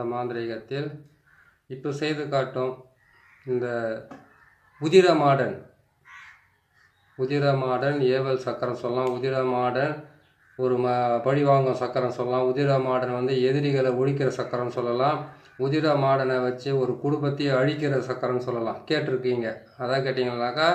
சார்ந்த மாந்திரீகத்தில் இப்போ செய்து காட்டும் இந்த உதிரமாடன் ஏவல் சக்கரம் சொல்லலாம். உதிரமாடன் ஒரு பழிவாங்கும் சக்கரம் சொல்லலாம். உதிரமாடன் வந்து எதிரிகளை ஒழிக்கிற சக்கரம் சொல்லலாம். உதிரமாடனை வச்சு ஒரு குடும்பத்தையே அழிக்கிற சக்கரம் சொல்லலாம். கேட்டிருக்கீங்க. அதான் கேட்டிங்கன்னாக்கா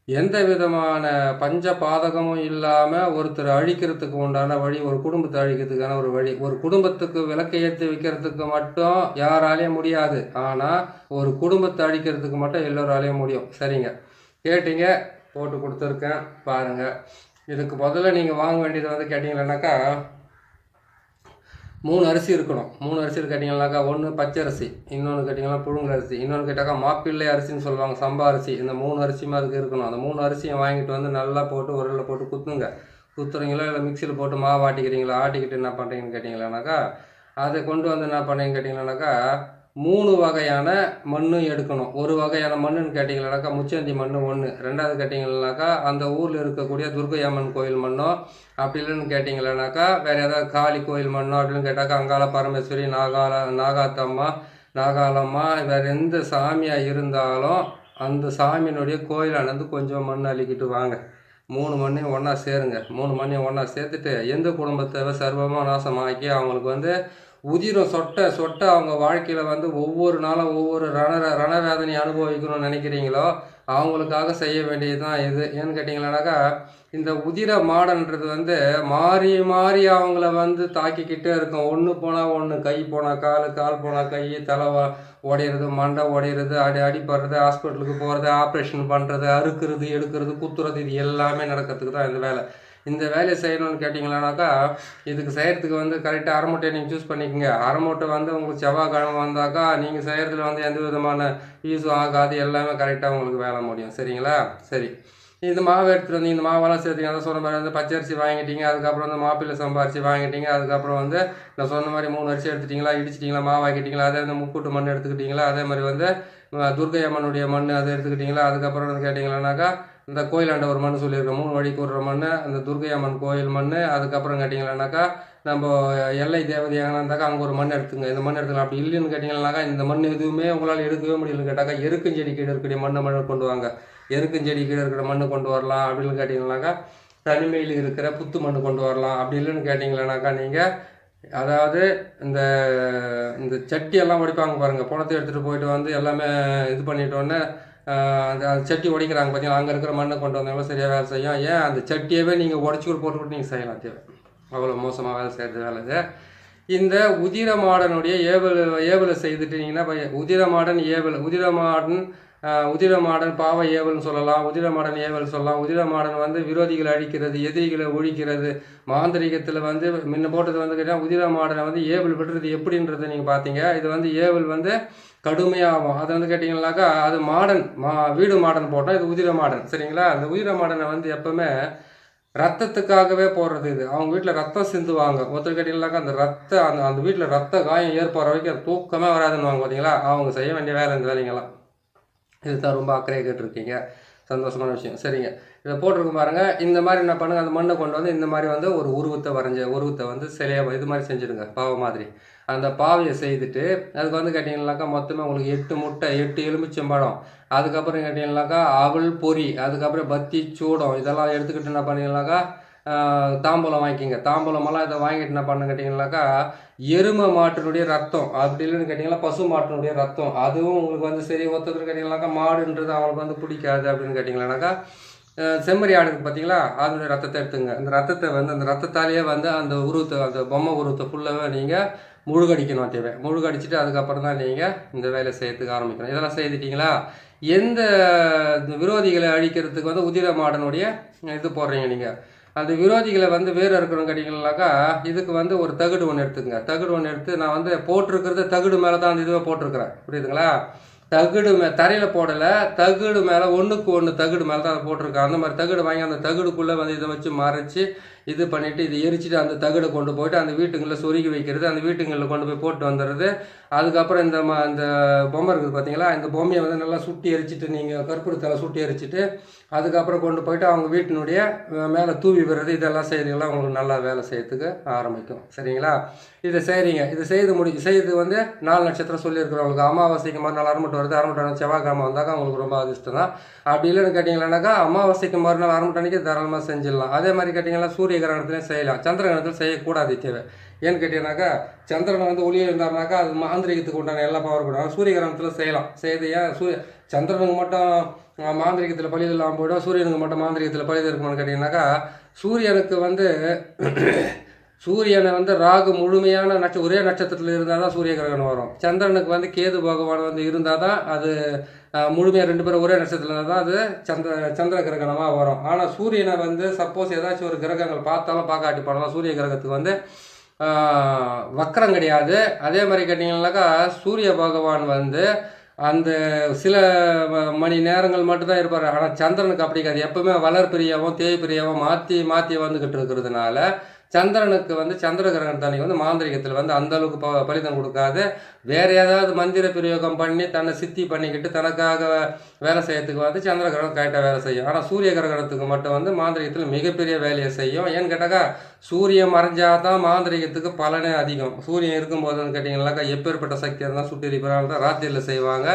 எந்த விதமான பஞ்ச பாதகமும் இல்லாமல் ஒருத்தர் அழிக்கிறதுக்கு உண்டான வழி, ஒரு குடும்பத்தை அழிக்கிறதுக்கான ஒரு வழி. ஒரு குடும்பத்துக்கு விளக்கை ஏற்றி வைக்கிறதுக்கு மட்டும் யாராலையும் முடியாது. ஆனால் ஒரு குடும்பத்தை அழிக்கிறதுக்கு மட்டும் எல்லோராலையும் முடியும். சரிங்க, கேட்டீங்க, போட்டு கொடுத்துருக்கேன் பாருங்கள். இதுக்கு முதல்ல நீங்கள் வாங்க வேண்டியது வந்து கேட்டிங்கன்னாக்கா 3 அரிசி இருக்கணும். 3 அரிசி கேட்டிங்கன்னாக்கா, ஒன்று பச்சரிசி, இன்னொன்று கேட்டிங்கன்னா புழுங்கல் அரிசி, இன்னொன்று கேட்டாக்கா மாப்பிள்ளை அரிசின்னு சொல்லுவாங்க, சம்பா அரிசி. இந்த 3 அரிசியுமே அதுக்கு இருக்கணும். அந்த 3 அரிசியை வாங்கிட்டு வந்து நல்லா போட்டு உரலில் போட்டு குத்துங்க. குத்துறீங்களா இல்லை மிக்சியில் போட்டு மாவு ஆட்டிக்கிறீங்களா? ஆட்டிக்கிட்டு என்ன பண்ணுறீங்கன்னு கேட்டிங்களானாக்கா, அதை கொண்டு வந்து என்ன பண்ணுறீங்கன்னு கேட்டிங்களானாக்கா 3 வகையான மண்ணும் எடுக்கணும். ஒரு வகையான மண்ணுன்னு கேட்டிங்களானாக்கா முச்சந்தி மண் ஒன்று. ரெண்டாவது கேட்டிங்கன்னாக்கா அந்த ஊரில் இருக்கக்கூடிய துர்க்கை அம்மன் கோயில் மண்ணோ, அப்படி இல்லைன்னு கேட்டிங்களானாக்கா வேறு ஏதாவது காளி கோயில் மண்ணோ அப்படின்னு கேட்டாக்கா அங்காள பரமேஸ்வரி, நாகாத்தம்மா, நாகாலம்மா, வேறு எந்த சாமியாக இருந்தாலும் அந்த சாமியினுடைய கோயிலானது கொஞ்சம் மண் அள்ளிக்கிட்டு வாங்க. 3 மண்ணையும் ஒன்றா சேருங்க. 3 மண்ணையும் ஒன்றா சேர்த்துட்டு எந்த குடும்பத்தை சர்வமாக நாசமாக்கி அவங்களுக்கு வந்து உதிரம் சொட்ட அவங்க வாழ்க்கையில் வந்து ஒவ்வொரு நாளும் ஒவ்வொரு ரணவேதனை அனுபவிக்கணும்னு நினைக்கிறீங்களோ அவங்களுக்காக செய்ய வேண்டியது தான் இது. ஏன்னு கேட்டிங்களானாக்கா இந்த உதிர மாடன்றது வந்து மாறி மாறி அவங்கள வந்து தாக்கிக்கிட்டே இருக்கும். ஒன்று போனால் ஒன்று, கை போனால் கால், கால் போனால் கை, தலை உடையிறது, மண்டை உடையிறது, அடிப்படுறது, ஹாஸ்பிட்டலுக்கு போகிறது, ஆப்ரேஷன் பண்ணுறது, அறுக்கிறது, எடுக்கிறது, குத்துறது, இது எல்லாமே நடக்கிறதுக்கு தான் இந்த வேலை. இந்த வேலையை செய்யணும்னு கேட்டிங்களானாக்கா இதுக்கு செய்கிறதுக்கு வந்து கரெக்டாக அரைமூட்டையை நீங்கள் சூஸ் பண்ணிக்கோங்க. அரைமூட்டை வந்து உங்களுக்கு செவ்வாய்க்கிழமை வந்தாக்கா நீங்கள் செய்கிறதுல வந்து எந்த விதமான யூஸும் ஆகாது, எல்லாமே கரெக்டாக உங்களுக்கு வேலை முடியும். சரிங்களா? சரி, இந்த மாவு எடுத்துகிட்டு வந்து இந்த மாவெல்லாம் சேர்த்துங்க. அதை சொன்ன மாதிரி வந்து பச்சரிசி வாங்கிட்டீங்க, அதுக்கப்புறம் வந்து மாப்பிள்ளை சம்பாரிச்சு வாங்கிட்டீங்க, அதுக்கப்புறம் வந்து நான் சொன்ன மாதிரி 3 அரிசி எடுத்துட்டிங்களா, இடிச்சிட்டிங்களா, மாவாக்கிட்டீங்களா, அதே வந்து முக்கூட்டு மண் எடுத்துக்கிட்டிங்களா, அதே மாதிரி வந்து துர்க்கை அம்மனுடைய மண் அதை எடுத்துக்கிட்டிங்களா, அதுக்கப்புறம் வந்து கேட்டிங்களானாக்கா இந்த கோயிலாண்ட ஒரு மண் சொல்லியிருக்கோம், 3 வழி கூடுற மண், அந்த துர்க்கை அம்மன் கோயில் மண், அதுக்கப்புறம் கேட்டிங்களானாக்கா நம்ம எல்லை தேவதையாக இருந்தாக்கா அங்கே ஒரு மண் எடுத்துங்க. இந்த மண் எடுத்துக்கலாம். அப்படி இல்லைன்னு கேட்டிங்கன்னாக்கா இந்த மண் எதுவுமே உங்களால் எடுக்கவே முடியலன்னு கேட்டாக்கா எருக்கஞ்செடி கீழே இருக்கக்கூடிய மண் கொண்டு வாங்க. எருக்கஞ்செடி கீழே இருக்கிற மண் கொண்டு வரலாம். அப்படின்னு கேட்டிங்கன்னாக்கா தனிமையில் இருக்கிற புத்து மண் கொண்டு வரலாம். அப்படி இல்லைன்னு கேட்டிங்களானாக்கா நீங்கள் அதாவது இந்த இந்த சட்டியெல்லாம் உடைப்பாங்க பாருங்கள், பணத்தை எடுத்துகிட்டு போயிட்டு வந்து எல்லாமே இது பண்ணிட்டோன்னே அந்த சட்டி உடைக்கிறாங்க பார்த்தீங்கன்னா, அங்கே இருக்கிற மண்ணை கொண்டு வந்தாலும் சரியாக வேலை செய்யும். ஏன் அந்த சட்டியவே நீங்கள் உடச்சி போட்டுக்கிட்டு நீங்கள் செய்யலாம். தேவை அவ்வளோ மோசமாக வேலை செய்கிறது வேலை இது. இந்த உதிரமாடனுடைய ஏவலை செய்துட்டீங்கன்னா உதிரமாடன் ஏவல், உதிரமாடன் பாவ ஏவல்னு சொல்லலாம், உதிரமாடன் ஏவல் சொல்லலாம். உதிரமாடன் வந்து விரோதிகளை அழிக்கிறது, எதிரிகளை ஒழிக்கிறது. மாந்திரிகத்தில் வந்து முன்ன போட்டது வந்து கேட்டால் உதிரமாடனை வந்து ஏவல் விடுறது எப்படின்றத நீங்கள் பார்த்தீங்க. இது வந்து ஏவல் வந்து கடுமையாகும். அது வந்து கேட்டிங்கனாக்கா அது மாடன் வீடு மாடன் போட்டால் இது உதிர மாடன். சரிங்களா? அந்த உதிர மாடனை வந்து எப்பவுமே ரத்தத்துக்காகவே போடுறது. இது அவங்க வீட்டில் ரத்தம் சிந்துவாங்க. ஒருத்தர் கேட்டிங்கனாக்கா அந்த வீட்டில் ரத்த காயம் ஏற்படுற வரைக்கும் அது தூக்கமே வராதுன்னு வாங்க. பார்த்தீங்களா? அவங்க செய்ய வேண்டிய வேலை இந்த வேலைங்கெல்லாம். இதுதான் ரொம்ப அக்கறையாக கேட்டிருக்கீங்க. சந்தோஷமான விஷயம். சரிங்க, இதை போட்டிருக்கும் பாருங்கள். இந்த மாதிரி என்ன பண்ணுங்கள், அந்த மண்ணை கொண்டு வந்து இந்த மாதிரி வந்து ஒரு உருவத்தை வந்து சிலையாக இது மாதிரி செஞ்சுடுங்க, பாவை மாதிரி. அந்த பாவையை செய்துட்டு அதுக்கு வந்து கேட்டிங்கனாக்கா மொத்தமே உங்களுக்கு 8 முட்டை, 8 எலுமிச்சம்பழம், அதுக்கப்புறம் கேட்டிங்கனாக்கா அவல் பொரி, அதுக்கப்புறம் பத்தி சூடம், இதெல்லாம் எடுத்துக்கிட்டு என்ன பண்ணிங்கனாக்கா தாம்பூலம் வாங்கிக்கிங்க. தாம்பூலமெல்லாம் இதை வாங்கிட்டு என்ன பண்ண கேட்டிங்கனாக்கா எருமை மாட்டினுடைய ரத்தம், அப்படி இல்லைன்னு கேட்டிங்கன்னா பசு மாட்டினுடைய ரத்தம், அதுவும் உங்களுக்கு வந்து சரி ஒருத்தர் கேட்டிங்கனாக்கா மாடுன்றது அவங்களுக்கு வந்து பிடிக்காது. அப்படின்னு கேட்டிங்களானாக்கா செம்மறி ஆடுக்கு பார்த்தீங்களா, அதனுடைய ரத்தத்தை எடுத்துங்க. அந்த ரத்தத்தை வந்து அந்த ரத்தத்தாலேயே வந்து அந்த பொம்மை உருவத்தை ஃபுல்லாகவே நீங்கள் முழுகடிக்கணும். தேவை முழுகடிச்சிட்டு அதுக்கப்புறம் தான் நீங்கள் இந்த வேலை செய்யறதுக்கு ஆரம்பிக்கணும். இதெல்லாம் செய்துட்டீங்களா? எந்த விரோதிகளை அழிக்கிறதுக்கு வந்து உதிர மாடனுடைய இது போடுறீங்க நீங்கள், அந்த விரோதிகளை வந்து வேறு இருக்கணும் கேட்டிங்கனாக்கா இதுக்கு வந்து ஒரு தகுடு ஒன்று எடுத்துக்கங்க. தகுடு ஒன்று எடுத்து நான் வந்து போட்டிருக்கிறது தகுடு மேலே தான் அந்த இதுவை போட்டிருக்கிறேன். புரியுதுங்களா? தகுடு தரையில் போடலை, தகுடு மேலே 1க்கு 1 தகுடு மேலே தான் அதை போட்டிருக்கேன். அந்த மாதிரி தகுடு வாங்கி அந்த தகுடுக்குள்ளே வந்து இதை வச்சு மறைச்சி இது பண்ணிவிட்டு இது எரிச்சிட்டு அந்த தகடை கொண்டு போயிட்டு அந்த வீட்டுங்களில் சொருகி வைக்கிறது, அந்த வீட்டுங்களில் கொண்டு போய் போட்டு வந்துடுறது. அதுக்கப்புறம் இந்த பொம்மை இருக்குது பார்த்தீங்களா, இந்த பொம்மையை வந்து நல்லா சுட்டி எரிச்சிட்டு நீங்கள் கற்பூரத்தால் சுட்டி எரிச்சிட்டு அதுக்கப்புறம் கொண்டு போயிட்டு அவங்க வீட்டினுடைய மேலே தூவி விடுறது. இதெல்லாம் செய்கிறீங்களா உங்களுக்கு நல்லா வேலை செய்யறதுக்கு ஆரம்பிக்கும். சரிங்களா? இதை செய்கிறீங்க. இது செய்து வந்து 4 நட்சத்திரம் சொல்லியிருக்கிறவங்களுக்கு அமாவாசைக்கு மறுநாள் அரமட்டை வருது, அரமட்டை செவ்வாய்க்கிழமை வந்தாக்கா அவங்களுக்கு ரொம்ப அதிர்ஷ்டம் தான். அப்படி இல்லைன்னு கேட்டிங்களானாக்கா அமாவாசைக்கு மறுநாள் அரமட்டனைக்கு தாராளமாக செஞ்சிடலாம். அதே மாதிரி கேட்டிங்கன்னா சூரிய கிரகணத்துலையும் செய்யலாம், சந்திர கிரகணத்தில் செய்யக்கூடாது தேவை. ஏன்னு கேட்டீங்கன்னாக்கா சந்திரனை வந்து ஒளியே இருந்தாருனாக்கா அது மாந்திரிகத்துக்கு உண்டான எல்லா பவர் கூட சூரிய கிரகணத்தில் செய்யலாம். செய்து ஏன் சந்திரனுக்கு மட்டும் மாந்திரிகத்தில் பழிது இல்லாமல் போய்டும், சூரியனுக்கு மட்டும் மாந்திரிகத்தில் பழிது இருக்குமான்னு கேட்டிங்கன்னாக்கா சூரியனுக்கு வந்து சூரியனை வந்து ராகு முழுமையான ஒரே நட்சத்திரத்தில் இருந்தால் தான் சூரிய கிரகணம் வரும். சந்திரனுக்கு வந்து கேது பகவான் வந்து இருந்தால் தான் அது முழுமையாக 2 பேரும் ஒரே நட்சத்திரத்தில் இருந்தால் தான் அது சந்திர கிரகணமாக வரும். ஆனால் சூரியனை வந்து சப்போஸ் ஏதாச்சும் ஒரு கிரகங்கள் பார்த்தாலும் பார்க்காட்டி பண்ணலாம். சூரிய கிரகத்துக்கு வந்து வக்கரம் கிடையாது. அதே மாதிரி கேட்டிங்கன்னாக்கா சூரிய பகவான் வந்து அந்த சில மணி நேரங்கள் மட்டும்தான் இருப்பார். ஆனால் சந்திரனுக்கு அப்படி கிடையாது, எப்பவுமே வளர்பிரியாவும் தேய்பிரியாவும் மாற்றி மாற்றி வந்துக்கிட்டு இருக்கிறதுனால சந்திரனுக்கு வந்து சந்திர கிரகணத்தன்னைக்கு வந்து மாந்திரிகத்தில் வந்து அந்த அளவுக்கு பலிதம் கொடுக்காது. வேற ஏதாவது மந்திர பிரயோகம் பண்ணி தன்னை சித்தி பண்ணிக்கிட்டு தனக்காக வேலை செய்யறதுக்கு வந்து சந்திர கிரகணம் கரெக்டாக வேலை செய்யும். ஆனால் சூரிய கிரகணத்துக்கு மட்டும் வந்து மாந்திரிகத்தில் மிகப்பெரிய வேலையை செய்யும். ஏன்னு கேட்டாக்கா சூரியன் மறைஞ்சாதான் மாந்திரிகத்துக்கு பலனே அதிகம். சூரியன் இருக்கும்போதுன்னு கேட்டிங்கன்னாக்கா எப்பேற்பட்ட சக்தியாக இருந்தால் சுட்டிருப்பாங்க தான் ராத்திரியில் செய்வாங்க.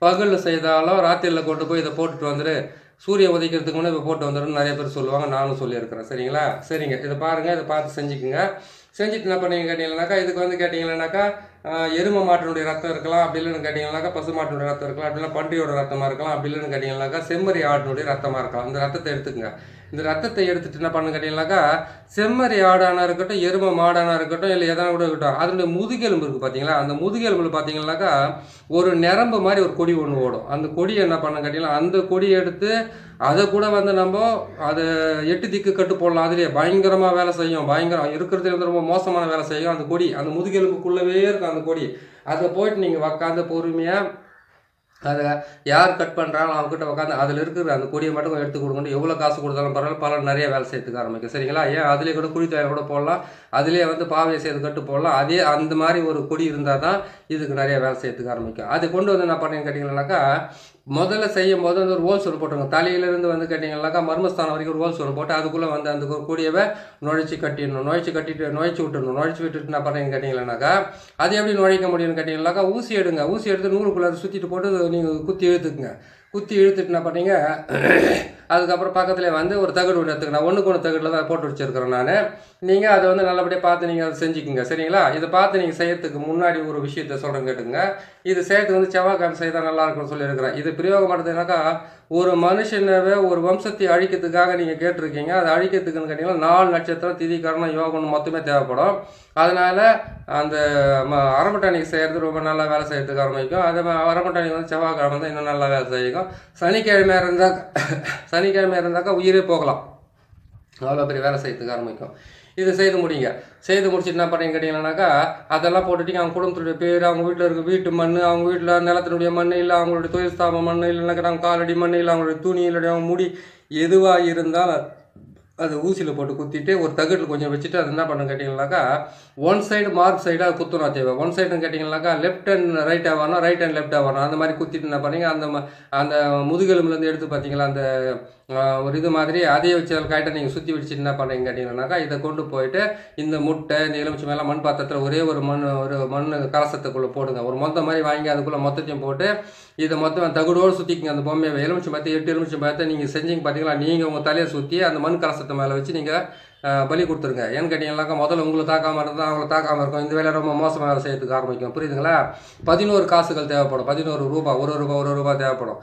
பகலில் செய்தாலும் ராத்திரியில் கொண்டு போய் இதை போட்டுட்டு வந்துடு, சூரிய உதைக்கிறதுக்கு முன்னே இப்போ போட்டு வந்துடும் நிறைய பேர் சொல்லுவாங்க, நானும் சொல்லியிருக்கிறேன். சரிங்களா? சரிங்க, இதை பாருங்கள், இதை பார்த்து செஞ்சுக்குங்க. செஞ்சுட்டு என்ன பண்ணீங்க கேட்டிங்கன்னாக்கா இதுக்கு வந்து கேட்டிங்கன்னாக்கா எருமை மாட்டினுடைய ரத்தம் இருக்கலாம், அப்படி இல்லைன்னு கேட்டிங்கன்னாக்கா பசு மாட்டினுடைய ரத்தம் இருக்கலாம், அப்படி இல்லை பன்றியோட ரத்தமாக இருக்கலாம், அப்படி இல்லைன்னு கேட்டிங்கன்னாக்கா செம்மறி ஆட்டினுடைய ரத்தமாக இருக்கலாம். இந்த ரத்தத்தை எடுத்துக்கங்க. இந்த ரத்தத்தை எடுத்துட்டு என்ன பண்ணு கேட்டிங்கன்னாக்கா செம்மறி ஆடானா இருக்கட்டும், எருமை மாடானா இருக்கட்டும், இல்லை எதனா கூட இருக்கட்டும், அதனுடைய முதுகெலும்பு இருக்குது பார்த்தீங்களா, அந்த முதுகெலும்புல பார்த்தீங்கன்னாக்கா ஒரு நரம்பு மாதிரி ஒரு கொடி ஒன்று ஓடும். அந்த கொடியை என்ன பண்ண கேட்டிங்கன்னா அந்த கொடியை எடுத்து அதை கூட வந்து நம்ம அதை 8 திக்கு கட்டு போடலாம். அதுலேயே பயங்கரமாக வேலை செய்யும். பயங்கரம் இருக்கிறதுல வந்து ரொம்ப மோசமான வேலை செய்யும். அந்த கொடி அந்த முதுகெலும்புக்குள்ளவே இருக்கும் அந்த கொடி. அதை போயிட்டு நீங்கள் உக்காந்து பொறுமையாக அதை யார் கட் பண்ணுறாங்களோ அவங்ககிட்ட உட்காந்து அதில் இருக்கிற அந்த கொடியை மட்டும் எடுத்து கொடுக்கணும். எவ்வளோ காசு கொடுத்தாலும் பரவாயில்ல, பலன் நிறைய வேலை செய்யறதுக்கு ஆரம்பிக்கும். சரிங்களா? ஏன் அதிலே கூட குழி தயார் கூட போடலாம், அதிலே வந்து பாவையை செய்து கட்டு போடலாம். அதே அந்த மாதிரி ஒரு கொடி இருந்தால் தான் இதுக்கு நிறைய வேலை செய்யறதுக்கு ஆரம்பிக்கும். அது கொண்டு வந்து என்ன பண்ணீங்கன்னு கேட்டிங்கன்னாக்கா முதல்ல செய்யும் போது வந்து ஒரு ஹோல்ஸ் ஒன்று போட்டுருங்க. தலையிலேருந்து வந்து கேட்டிங்கன்னாக்கா மர்மஸ்தானம் வரைக்கும் ஒரு ஹோல்ஸ் ஒன்று போட்டு அதுக்குள்ளே வந்து அந்த கொடியவை நுழைச்சி கட்டிடணும். நுழைச்சி விட்டுட்டு என்ன பண்ணுறீங்கன்னு கேட்டிங்கன்னாக்கா அது எப்படி நுழைக்க முடியும்னு கேட்டிங்கன்னாக்கா ஊசி எடுங்க. ஊசி எடுத்து நூலுக்குள்ளே சுற்றிட்டு போட்டு நீங்கள் குத்தி இழுத்துக்குங்க. குத்தி இழுத்துட்டு என்ன பண்ணீங்க அதுக்கப்புறம் பக்கத்தில் வந்து ஒரு தகடு ஒன்று எடுத்துக்கணும். நான் 1க்கு 1 தகடில் தான் போட்டு வச்சுருக்கிறேன் நான். நீங்கள் அதை வந்து நல்லபடியாக பார்த்து நீங்கள் அதை செஞ்சுக்குங்க. சரிங்களா? இதை பார்த்து நீங்கள் செய்யறதுக்கு முன்னாடி ஒரு விஷயத்த சொல்கிறேன் கேட்டுங்க. இது செய்யறதுக்கு வந்து செவ்வாய்க்கிழமை செய்தால் நல்லா இருக்கும்னு சொல்லியிருக்கிறேன். இது பிரயோகம் பண்ணுறதுனாக்கா ஒரு மனுஷனவே ஒரு வம்சத்தை அழிக்கிறதுக்காக நீங்கள் கேட்டிருக்கீங்க. அதை அழிக்கிறதுக்குன்னு கேட்டிங்கன்னா 4 நட்சத்திரம் திதி கரணம் யோகம் மொத்தமே தேவைப்படும். அதனால் அந்த அரமட்டானிக்கு செய்கிறது ரொம்ப நல்லா வேலை செய்யறதுக்கு ஆரம்பிக்கும். அதே மாதிரி அரமட்டானிக்கு வந்து செவ்வாய்க்கிழமை தான் இன்னும் நல்லா வேலை செய்யும். சனிக்கிழமை இருந்தாக்கா உயிரே போகலாம், அவ்வளோ பெரிய வேலை செய்யறதுக்கு ஆரம்பிக்கும். இது செய்து முடிங்க. செய்து முடிச்சுட்டு என்ன பண்ணுறீங்க கேட்டிங்கன்னாக்கா அதெல்லாம் போட்டுட்டீங்க. அவங்க குடும்பத்துடைய பேர், அவங்க வீட்டில் இருக்க வீட்டு மண், அவங்க வீட்டில் நிலத்தினுடைய மண், இல்லை அவங்களுடைய தொழில் ஸ்தாப மண், இல்லைனாக்கா அவங்க காலடி மண், இல்லை அவங்களுடைய துணி, இல்லை அவங்க முடி, எதுவாக இருந்தாலும் அது ஊசியில் போட்டு குத்திட்டு ஒரு தகட்டில் கொஞ்சம் வச்சுட்டு அது என்ன பண்ண கேட்டிங்கன்னாக்கா ஒன் சைடு மார்க் சைடாக குத்தணும் தேவை. ஒன் சைடுன்னு கேட்டிங்கன்னாக்கா லெஃப்ட் அண்ட் ரைட்டாக வரணும், ரைட் அண்ட் லெஃப்டாக வரணும். அந்த மாதிரி குத்திட்டு என்ன பண்ணீங்க அந்த முதுகெலும்புலேருந்து எடுத்து பார்த்தீங்களா அந்த ஒரு இது மாதிரி அதையே வச்சு அதில் கைட்டை நீங்கள் சுற்றி வச்சுட்டு என்ன பண்ணுறீங்க கேட்டிங்கன்னாக்கா இதை கொண்டு போயிட்டு இந்த முட்டை இந்த எலுமிச்சை மேலே மண் பாத்திரத்தில் ஒரே ஒரு மண் கலசத்துக்குள்ளே போடுங்க. ஒரு மொத்த மாதிரி வாங்கி அதுக்குள்ளே மொத்தத்தையும் போட்டு இதை மொத்தம் தகுடோடு சுற்றிக்குங்க. அந்த பொம்மையை எலுமிச்சை பார்த்து 8 எலுமிச்சை பார்த்து நீங்கள் செஞ்சீங்க பார்த்தீங்களா, நீங்கள் உங்கள் தலையை சுற்றி அந்த மண் கலசத்தை மேலே வச்சு நீங்கள் பலி கொடுத்துருங்க. ஏன்னு கேட்டிங்கன்னாக்கா முதல்ல உங்களை தாக்காமல் இருந்தால் அவங்களை தாக்காமல் இருக்கும். இந்த வேலை ரொம்ப மோசமாக வேலை செய்யறதுக்கு ஆரம்பிக்கும். புரியுதுங்களா? 11 காசுகள் தேவைப்படும். 11 ரூபா, ஒரு ரூபா தேவைப்படும்.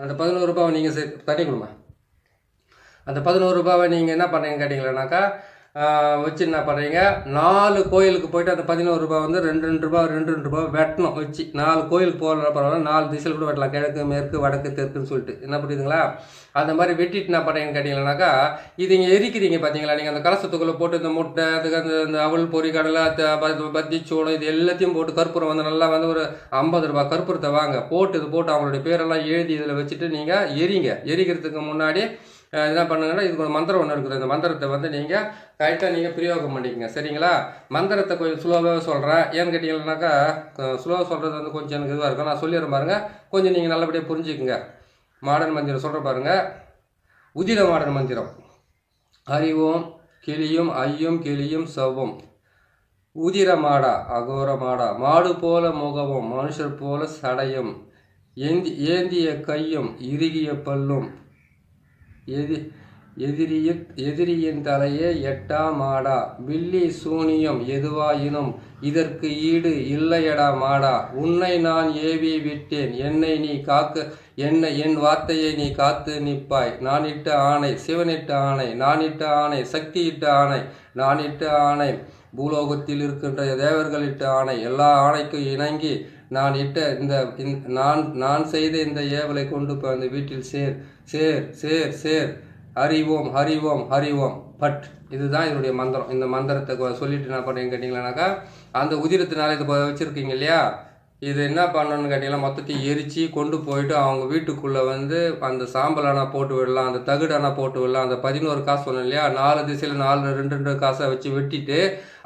அந்த 11 ரூபாவை நீங்கள் தட்டி கொடுங்க. அந்த 11 ரூபாவை நீங்கள் என்ன பண்ணுறீங்க கேட்டிங்கன்னாக்கா வச்சு என்ன பண்ணுறீங்க 4 கோயிலுக்கு போய்ட்டு அந்த 11 ரூபா வந்து 2 ரூபா வெட்டணும். வச்சு 4 கோயிலுக்கு போகிற பரவாயில்ல, 4 திசையில் கூட வெட்டலாம், கிழக்கு மேற்கு வடக்கு தெற்குன்னு சொல்லிட்டு. என்ன புரியுதுங்களா? அந்த மாதிரி வெட்டிட்டு என்ன பண்ணுறீங்கன்னு கேட்டிங்கன்னாக்கா இது இங்கே எரிக்கிறீங்க பார்த்தீங்களா, நீங்கள் அந்த கலசத்துக்குள்ளே போட்டு இந்த முட்டை அதுக்கு அந்த அவல் பொறி கடலை பத்தி சோளம் இது எல்லாத்தையும் போட்டு கற்பூரம் வந்து நல்லா வந்து ஒரு 50 ரூபா கற்பூரத்தை வாங்க போட்டு இது போட்டு அவங்களுடைய பேரெல்லாம் எழுதி இதில் வச்சுட்டு நீங்கள் எரிக்கிறதுக்கு முன்னாடி என்ன பண்ணுங்கன்னா, இதுக்கு ஒரு மந்திரம் ஒன்று இருக்குது. இந்த மந்திரத்தை வந்து நீங்கள் கரெக்டாக நீங்கள் பிரயோகம் பண்ணிக்கங்க. சரிங்களா? மந்திரத்தை கொஞ்சம் ஸ்லோவாக சொல்கிறேன். ஏன்னு கேட்டிங்கன்னாக்கா, ஸ்லோவாக சொல்கிறது வந்து கொஞ்சம் எனக்கு இதுவாக இருக்கும். நான் சொல்லிடுறேன் பாருங்கள், கொஞ்சம் நீங்கள் நல்லபடியாக புரிஞ்சுக்குங்க. மாடர்ன் மந்திரம் சொல்கிற பாருங்கள். உதிர மாடர்ன் மந்திரம். அறிவோம் கிளியும் ஐயும் கிளியும் சவ்வும். உதிர மாடா அகோர மாடா. மாடு போல முகமும் மனுஷர் போல சடையும். ஏந்திய கையும் இறுகிய பல்லும். எதிரியின் தலையே எட்டா மாடா. வில்லி சூனியம் எதுவாயினும் இதற்கு ஈடு இல்லையடா மாடா. உன்னை நான் ஏவி விட்டேன், என்னை நீ காக்க, என் வார்த்தையை நீ காத்து நிற்பாய். நான் இட்ட ஆணை, சிவனிட்ட ஆணை, நான் இட்ட ஆணை, சக்தி இட்ட ஆணை, நான் இட்ட ஆணை, பூலோகத்தில் இருக்கின்ற தேவர்களிட்ட ஆணை, எல்லா ஆணைக்கும் இணங்கி நான் இட்ட நான் செய்த இந்த ஏவலை கொண்டு போய் அந்த வீட்டில் சேர் சேர் சேர் சேர். அறிவோம் ஹரிவோம் ஹரிவோம் பட். இதுதான் இதனுடைய மந்திரம். இந்த மந்திரத்தை சொல்லிட்டு என்ன பண்ணுறீங்க கேட்டிங்களானாக்கா, அந்த உதிரத்தினால இதை வச்சுருக்கீங்க இல்லையா, இது என்ன பண்ணணும்னு கேட்டிங்கன்னா, மொத்தத்தையும் எரித்து கொண்டு போயிட்டு அவங்க வீட்டுக்குள்ளே வந்து அந்த சாம்பலானா போட்டு விடலாம், அந்த தகுடானா போட்டு விடலாம். அந்த 11 காசு சொன்னோம் இல்லையா, 4 திசையில் 2 காசை வச்சு வெட்டிட்டு,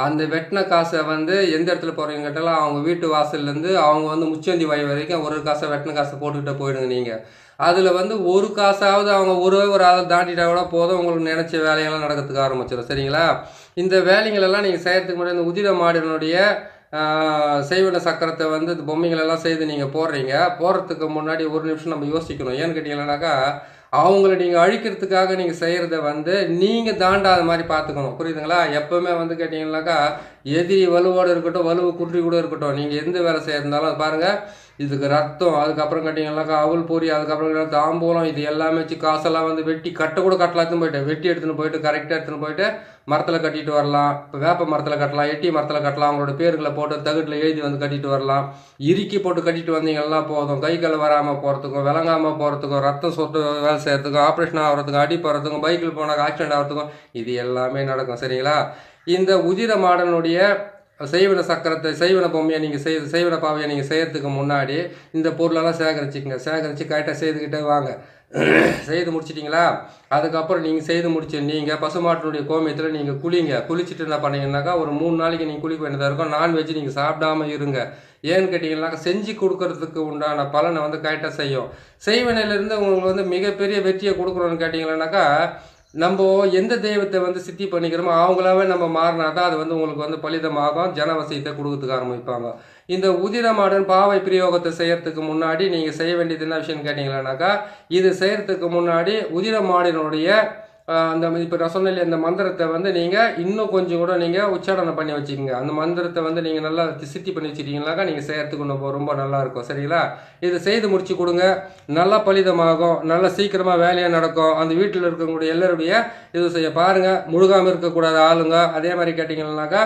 அந்த வெட்டின காசை வந்து எந்த இடத்துல போகிறீங்க கேட்டாலும் அவங்க வீட்டு வாசல்லேருந்து அவங்க வந்து முச்சந்தி வாய் வரைக்கும் ஒரு காசை வெட்டின காசை போட்டுக்கிட்டே போயிடுங்க. நீங்கள் அதில் வந்து ஒரு காசாவது அவங்க ஒரு ஆள் தாண்டிட்டா கூட போதும், உங்களுக்கு நினச்ச வேலையெல்லாம் நடக்கிறதுக்கு ஆரம்பிச்சிடும். சரிங்களா? இந்த வேலைங்களெல்லாம் நீங்கள் செய்கிறதுக்கு முன்னாடி இந்த உதிர மாடினுடைய செய்வன சக்கரத்தை வந்து இந்த பொம்மைகளெல்லாம் செய்து நீங்கள் போடுறதுக்கு முன்னாடி ஒரு நிமிஷம் நம்ம யோசிக்கணும். ஏன்னு கேட்டிங்கன்னாக்கா, அவங்கள நீங்கள் அழிக்கிறதுக்காக நீங்கள் செய்கிறத வந்து நீங்கள் தாண்டாத மாதிரி பார்த்துக்கணும். புரியுதுங்களா? எப்போவுமே வந்து கேட்டிங்கன்னாக்கா, எதிரி வலுவோடு இருக்கட்டும், வலுவு குன்றி கூட இருக்கட்டும், நீங்கள் எந்த வேலை செய்யறதுனாலும் அது பாருங்கள், இதுக்கு ரத்தம், அதுக்கப்புறம் கேட்டிங்கன்னாக்கா அவல் பொரி, அதுக்கப்புறம் தாம்பூலம், இது எல்லாமே வச்சு காசெல்லாம் வந்து வெட்டி கூட கட்டலாத்துன்னு போயிட்டு வெட்டி எடுத்துன்னு போயிட்டு கரெக்டாக எடுத்துன்னு போயிட்டு மரத்தில் கட்டிட்டு வரலாம். இப்போ வேப்ப மரத்தில் கட்டலாம், எட்டி மரத்தில் கட்டலாம், அவங்களோட பேர்களை போட்டு தகுட்டில் எழுதி வந்து கட்டிட்டு வரலாம். இறுக்கி போட்டு கட்டிட்டு வந்தீங்கன்னா போதும், கை கால் வராமல் போகிறதுக்கும், விளங்காமல் போகிறதுக்கும், ரத்தம் சொட்டு வேலை செய்கிறதுக்கும், ஆப்ரேஷன் ஆகிறதுக்கும், அடி போகிறதுக்கும், பைக்கில் போனால் ஆக்சிடென்ட் ஆகிறதுக்கும் இது எல்லாமே நடக்கும். சரிங்களா? இந்த உதிர மாடனுடைய செய்வன சக்கரத்தை, செய்வன பொம்மையை நீங்கள் செய்வன பாவையை நீங்கள் செய்கிறதுக்கு முன்னாடி இந்த பொருளெல்லாம் சேகரிச்சுக்கங்க. சேகரித்து கரெக்டாக செய்துக்கிட்டே வாங்க. செய்து முடிச்சிட்டிங்களா, அதுக்கப்புறம் நீங்கள் செய்து முடிச்சு நீங்கள் பசுமாட்டினுடைய கோமியத்தில் நீங்கள் குளிச்சுட்டு என்ன பண்ணீங்கன்னாக்கா, ஒரு 3 நாளைக்கு நீங்கள் குளிக்க வேண்டியதாக இருக்கும். நான்வெஜ் நீங்கள் சாப்பிடாமல் இருங்க. ஏன்னு கேட்டிங்கன்னாக்கா, செஞ்சு கொடுக்கறதுக்கு உண்டான பலனை வந்து கரெக்டாக செய்யும். செய்வனையிலேருந்து உங்களுக்கு வந்து மிகப்பெரிய வெற்றியை கொடுக்குறோன்னு கேட்டிங்கன்னாக்கா, நம்ம எந்த தெய்வத்தை வந்து சித்தி பண்ணிக்கிறோமோ அவங்களாவே நம்ம மாறினா தான் அது வந்து உங்களுக்கு வந்து பலிதமாகும், ஜனவசியத்தை கொடுக்கறதுக்கு ஆரம்பிப்பாங்க. இந்த உதிர மாடன் பாவை பிரயோகத்தை செய்யறதுக்கு முன்னாடி நீங்கள் செய்ய வேண்டியது என்ன விஷயம்னு கேட்டிங்களானாக்கா, இது செய்யறதுக்கு முன்னாடி உதிர மாடினுடைய அந்த இப்போ நான் சொன்ன இந்த மந்திரத்தை வந்து நீங்கள் இன்னும் கொஞ்சம் கூட நீங்கள் உச்சாரணை பண்ணி வச்சுக்கோங்க. அந்த மந்திரத்தை வந்து நீங்கள் நல்லா சித்தி பண்ணி வச்சுட்டீங்கன்னாக்கா நீங்கள் செய்யறதுக்கு ரொம்ப நல்லாயிருக்கும். சரிங்களா? இது செய்து முடிச்சு கொடுங்க, நல்லா பலிதமாகும், நல்லா சீக்கிரமாக வேலையாக நடக்கும். அந்த வீட்டில் இருக்கக்கூடிய எல்லாருடைய இது செய்ய பாருங்கள். முழுகாமல் இருக்கக்கூடாத ஆளுங்க. அதே மாதிரி கேட்டிங்கன்னாக்கா,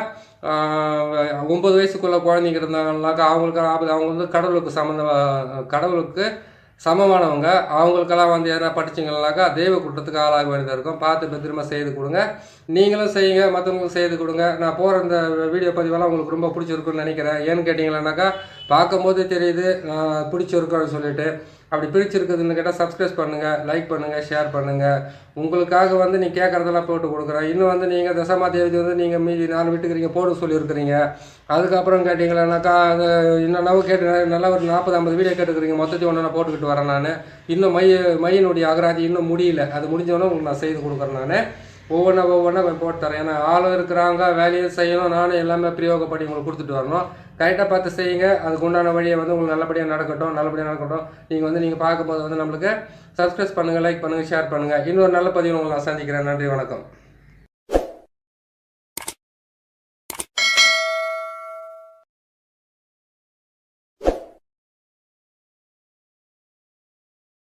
9 வயசுக்குள்ள குழந்தைங்க இருந்தாங்கன்னாக்கா அவங்களுக்கு அவங்க வந்து கடவுளுக்கு சமமானவங்க. அவங்களுக்கெல்லாம் வந்து எதனா படிச்சிங்கன்னாக்கா தெய்வ குற்றத்துக்கு ஆளாக வேண்டியதாக இருக்கும். பார்த்து பத்திரமா செய்து கொடுங்க. நீங்களும் செய்யுங்க, மற்றவங்களுக்கு செய்து கொடுங்க. நான் போகிற இந்த வீடியோ பதிவெல்லாம் உங்களுக்கு ரொம்ப பிடிச்சிருக்குன்னு நினைக்கிறேன். ஏன்னு கேட்டிங்கன்னாக்கா, பார்க்கும்போது தெரியுது நான் பிடிச்சிருக்கோன்னு சொல்லிட்டு. அப்படி பிடிச்சிருக்குதுன்னு கேட்டால் சப்ஸ்கிரைப் பண்ணுங்கள், லைக் பண்ணுங்கள், ஷேர் பண்ணுங்கள். உங்களுக்காக வந்து நீங்கள் கேட்குறதெல்லாம் போட்டு கொடுக்குறேன். இன்னும் வந்து நீங்கள் தசமா தேதி வந்து நீங்கள் மீதி 4 வீட்டுக்கு போட சொல்லியிருக்கிறீங்க. அதுக்கப்புறம் கேட்டிங்களானாக்கா, அது இன்னும் கேட்டு நல்லா ஒரு 40-50 வீடியோ கேட்டுக்கிறீங்க. மொத்தத்தையும் ஒன்று நான் போட்டுக்கிட்டு வரேன். நான் இன்னும் மையினுடைய அகராதி இன்னும் முடியல. அது முடிஞ்சவொன்னே உங்களுக்கு நான் செய்து கொடுக்குறேன். நான் ஒவ்வொன்றா போட்டு தரேன். ஏன்னா ஆளும் இருக்கிறாங்க, வேலையும் செய்யணும், நானும் எல்லாமே பிரயோகப்படி உங்களுக்கு கொடுத்துட்டு வரணும். கரெக்டாக பார்த்து செய்யுங்க. அதுக்கு உண்டான வழியை வந்து உங்களுக்கு நல்லபடியாக நடக்கட்டும். நீங்கள் பார்க்கும்போது வந்து நம்மளுக்கு சப்ஸ்கிரைப் பண்ணுங்கள், லைக் பண்ணுங்கள், ஷேர் பண்ணுங்கள். இன்னொரு நல்ல பதிவு உங்களை நான் சந்திக்கிறேன். நன்றி, வணக்கம்.